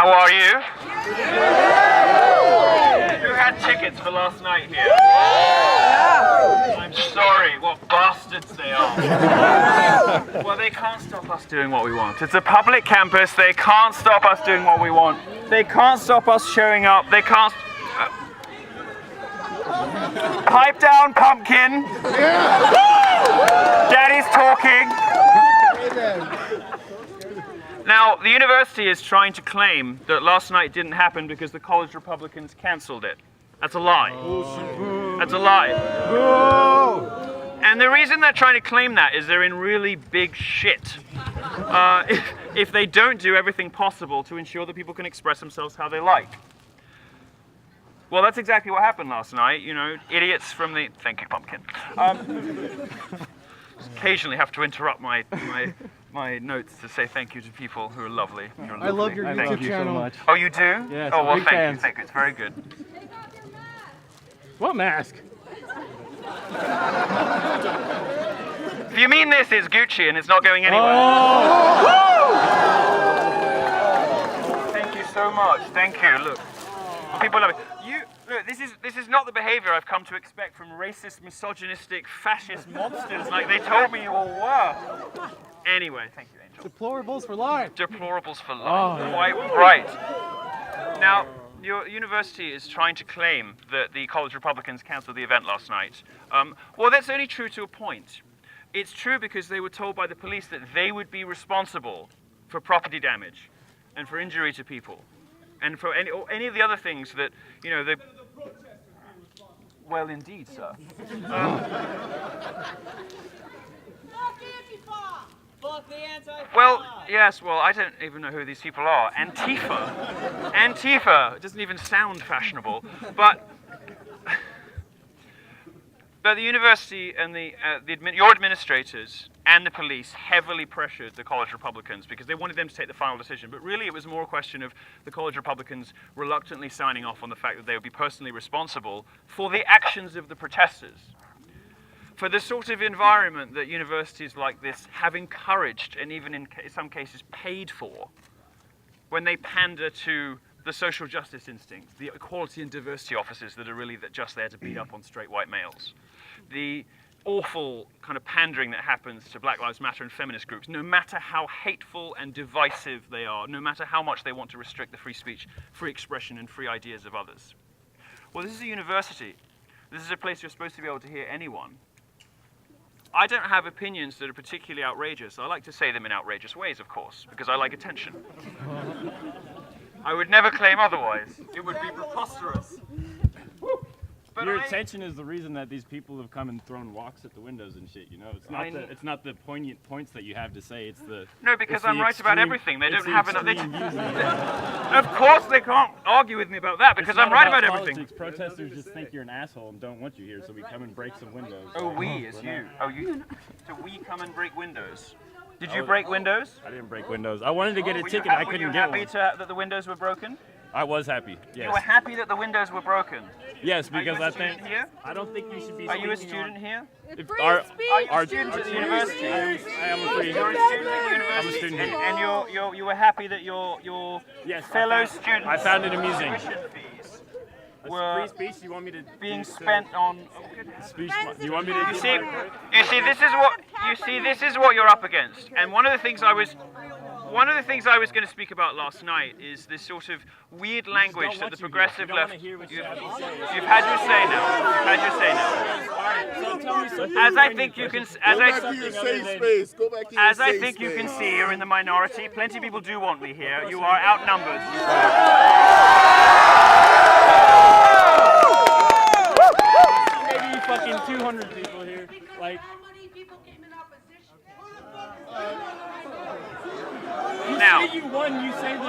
How are you? Who had tickets for last night here? I'm sorry, what bastards they are. Well, they can't stop us doing what we want. It's a public campus, they can't stop us doing what we want. They can't stop us showing up, they can't... Pipe down, pumpkin! Daddy's talking! Now, the university is trying to claim that last night didn't happen because the college Republicans cancelled it. That's a lie. That's a lie. And the reason they're trying to claim that is they're in really big shit. If they don't do everything possible to ensure that people can express themselves how they like. Well, that's exactly what happened last night. You know, idiots from the... Thank you, pumpkin. Occasionally have to interrupt my notes to say thank you to people who are lovely. I love your YouTube channel. So much. Oh, you do? Yes, oh, well, big thank fans. you. Thank you. It's very good. What mask? If you mean this is Gucci and it's not going anywhere. Oh! Thank you so much. Thank you. Look, people love it. Look, this is not the behavior I've come to expect from racist, misogynistic, fascist monsters like they told me you all were. Anyway, thank you, Angel. Deplorables for life. Deplorables for life. Oh, yeah. Quite right. Now, your university is trying to claim that the college Republicans cancelled the event last night. Well, that's only true to a point. It's true because they were told by the police that they would be responsible for property damage and for injury to people. And for any of the other things that, you know, the... Well, indeed, sir. Well, yes, well, I don't even know who these people are. Antifa. Antifa. It doesn't even sound fashionable. But the university and your administrators and the police heavily pressured the college Republicans because they wanted them to take the final decision. But really it was more a question of the college Republicans reluctantly signing off on the fact that they would be personally responsible for the actions of the protesters. For the sort of environment that universities like this have encouraged and even in some cases paid for when they pander to the social justice instinct, the equality and diversity officers that are really just there to beat up on straight white males. The awful kind of pandering that happens to Black Lives Matter and feminist groups, no matter how hateful and divisive they are, no matter how much they want to restrict the free speech, free expression and free ideas of others. Well, this is a university. This is a place you're supposed to be able to hear anyone. I don't have opinions that are particularly outrageous. I like to say them in outrageous ways, of course, because I like attention. I would never claim otherwise. It would be preposterous. But Your attention is the reason that these people have come and thrown rocks at the windows and shit. You know, it's not the poignant points that you have to say. It's the no, because I'm right about everything. They don't have enough. Of Of course, they can't argue with me about that because I'm right about everything. Protesters just think you're an asshole and don't want you here, so we come and break some windows. Oh, we is you. Oh, you. So we come and break windows. Did you break windows? I didn't break windows. I wanted to get a ticket. I couldn't get one. Were you happy that the windows were broken? I was happy. Yes. You were happy that the windows were broken. Yes, because I think here? I don't think you should be. Are you a student here? Are you a student at the university? I am a free. You're a student at the university. I'm a student here. And you were happy that your fellow students. I found it amusing. Tuition fees were free speech. You want me to being spent on speech? Do you want me to? You see, this is what you're up against. And one of the things I was going to speak about last night is this sort of weird language that the progressive left. You've had your say now. You've had your say now. As I think you can, see, you're in the minority. Plenty of people do want me here. You are outnumbered. Maybe fucking 200 people here. Like. Now, you won, you say the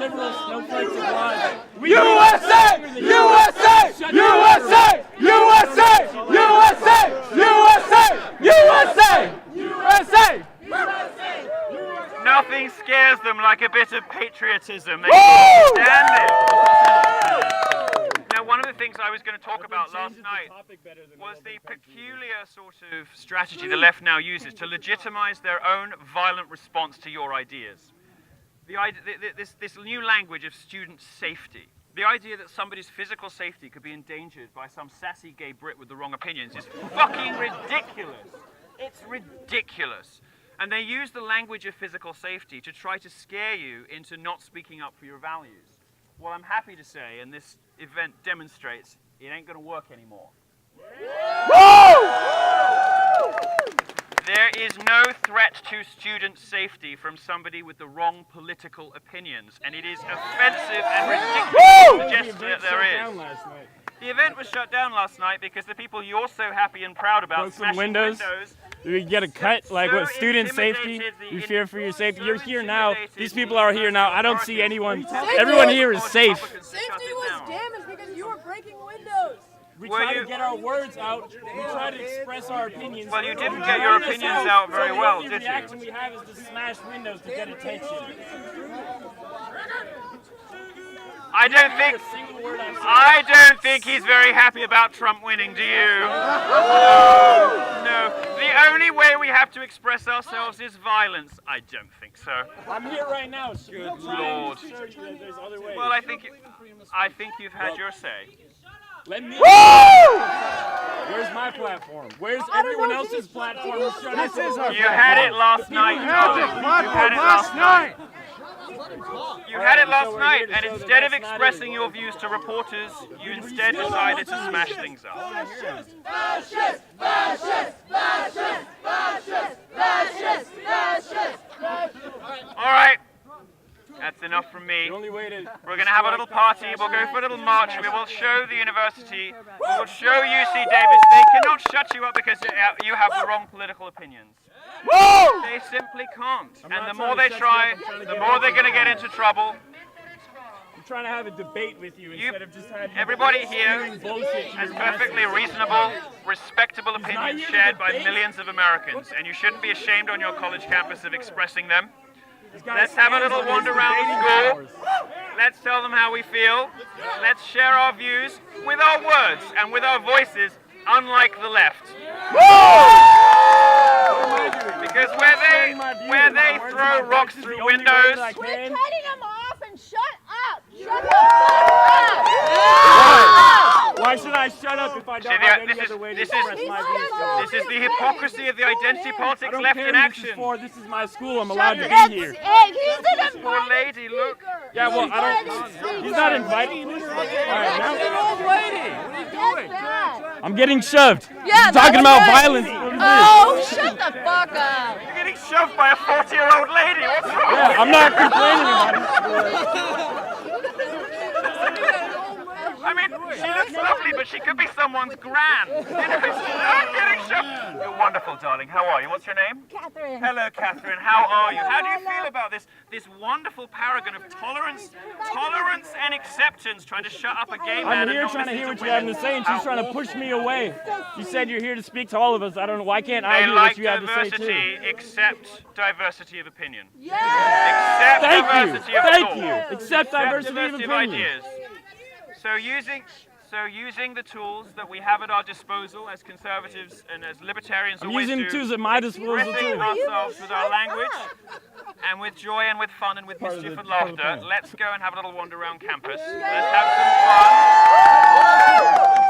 liberal snowflakes of lies. USA! USA! USA! USA! USA! USA! USA! USA! nothing scares them like a bit of patriotism. They can't stand it. Now, one of the things I was going to talk about last night was the peculiar sort of strategy the left now uses to legitimize their own violent response to your ideas. this new language of student safety. The idea that somebody's physical safety could be endangered by some sassy gay Brit with the wrong opinions is fucking ridiculous. It's ridiculous. And they use the language of physical safety to try to scare you into not speaking up for your values. Well, I'm happy to say, and this event demonstrates, it ain't gonna work anymore. There is no threat to student safety from somebody with the wrong political opinions, and it is offensive and ridiculous to suggest that there is. The event was shut down last night because the people you're so happy and proud about smashing windows. We get a cut, like what, student safety? You fear for your safety? You're here now. These people are here now. I don't see anyone. Everyone here is safe. Safety was damaged because you were breaking windows. We try to get our words out. We try to express our opinions. Well, you didn't get your opinions out very well, did you? The reaction we have is to smash windows to get attention. I don't think he's very happy about Trump winning, do you? No. The only way we have to express ourselves is violence. I don't think so. I'm here right now. Good Lord. There's other ways. Well, I think you've had your say. Let me. Where's my platform? Where's everyone else's platform? This is our You had it last night. You had it last night. You had it last night, and instead of expressing your views to reporters, you instead decided to smash things up. Fascist! Fascist! Fascist! Fascist! Fascist! Fascist! Fascist! All right. That's enough from me. We're going to have a little party. We'll go for a little march. We will show the university. We will show UC Davis. They cannot shut you up because you have the wrong political opinions. They simply can't. And the more they try, the more they're going to get into trouble. I'm trying to have a debate with you instead of just having everybody here has perfectly reasonable, respectable opinions shared by millions of Americans. And you shouldn't be ashamed on your college campus of expressing them. Let's have a little wander around the school. Let's tell them how we feel. Let's share our views with our words and with our voices, unlike the left. Because where they throw rocks through windows. We're cutting them off and shut up! Shut the fuck up! Why should I shut up if I don't have any other way to express my views? This is the hypocrisy of the identity politics left in action. This is my school. I'm allowed to be here. Hey, he's an Poor lady, look. Yeah, well, I don't. He's not inviting me. All right, now. old lady. What are you doing? I'm getting shoved. Yeah, You're talking about violence. Oh, shut the fuck up! You're getting shoved by a 40-year-old lady. What's wrong? Yeah, I'm not complaining about it. I mean, she looks lovely, but she could be someone's gran. You know, I'm getting shoved. You're wonderful, darling. How are you? What's your name? Catherine. Hello, Catherine. How are you? How do you feel about this wonderful paragon of tolerance and acceptance trying to shut up a gay man? I'm here trying to hear what you have to say, and she's trying to push me away. You said you're here to speak to all of us. I don't know. Why can't I hear what you have to say, too? They like diversity, except diversity of opinion. Yeah! Accept diversity of Thank thought. you. Accept diversity of opinion. Ideas. So using the tools that we have at our disposal as conservatives and as libertarians I'm always using do, too at my disposal expressing too. ourselves with our language and with joy and with fun and with mischief and laughter. Let's go and have a little wander around campus. Let's have some fun.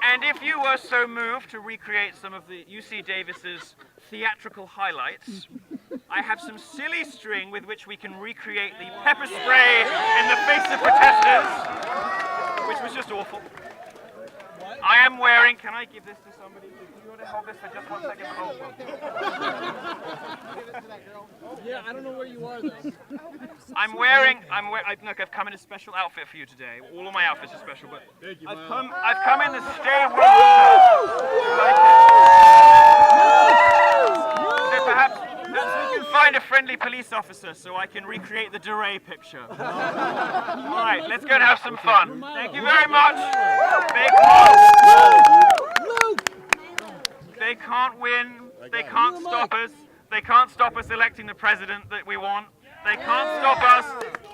And if you were so moved to recreate some of the UC Davis's theatrical highlights, I have some silly string with which we can recreate the pepper spray in the face of protesters, which was just awful. I am wearing, can I give this to somebody? Do you want to hold this for just 1 second? Yeah, I don't know where you are though. Look, I've come in a special outfit for you today. All of my outfits are special, but I've come in the Stay Woke shirt. So perhaps we can find a friendly police officer so I can recreate the DeRay picture. All right, let's go and have some fun. Thank you very much. They can't win. They can't stop us. They can't stop us electing the president that we want. They can't stop us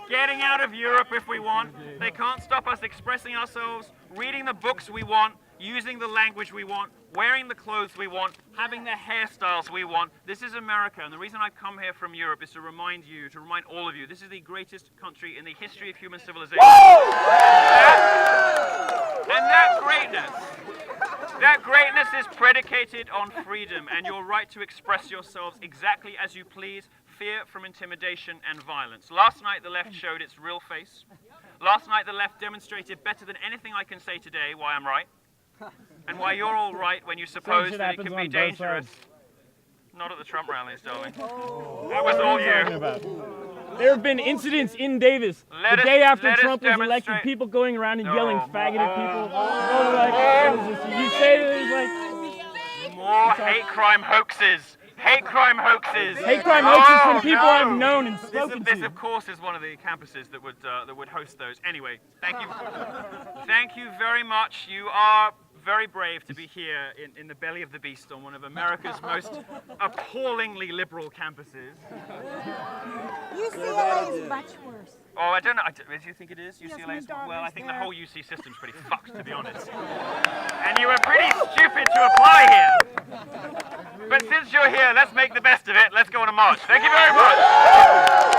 getting out of Europe if we want. They can't stop us expressing ourselves, reading the books we want. using the language we want, wearing the clothes we want, having the hairstyles we want. This is America, and the reason I've come here from Europe is to remind you, to remind all of you, this is the greatest country in the history of human civilization. And that greatness is predicated on freedom and your right to express yourselves exactly as you please, fear from intimidation and violence. Last night the left showed its real face. Last night the left demonstrated better than anything I can say today why I'm right. And why you're all right when you suppose that it can be dangerous. Not at the Trump rallies, darling. That was all you. There have been incidents in Davis the day after Trump was elected, people going around and yelling faggot at people. You say that it's like... More hate crime hoaxes. Hate crime hoaxes. Hate crime hoaxes from people I've known and spoken to. This, of course, is one of the campuses that would host those. Anyway, thank you. Thank you very much. You are very brave to be here in the belly of the beast on one of America's most appallingly liberal campuses. UCLA is much worse. Oh, I don't know. Do you think it is? Yes, UCLA my is? daughter's Well, I think the there. whole UC system's pretty fucked, to be honest. And you were pretty stupid to apply here. But since you're here, let's make the best of it. Let's go on a march. Thank you very much.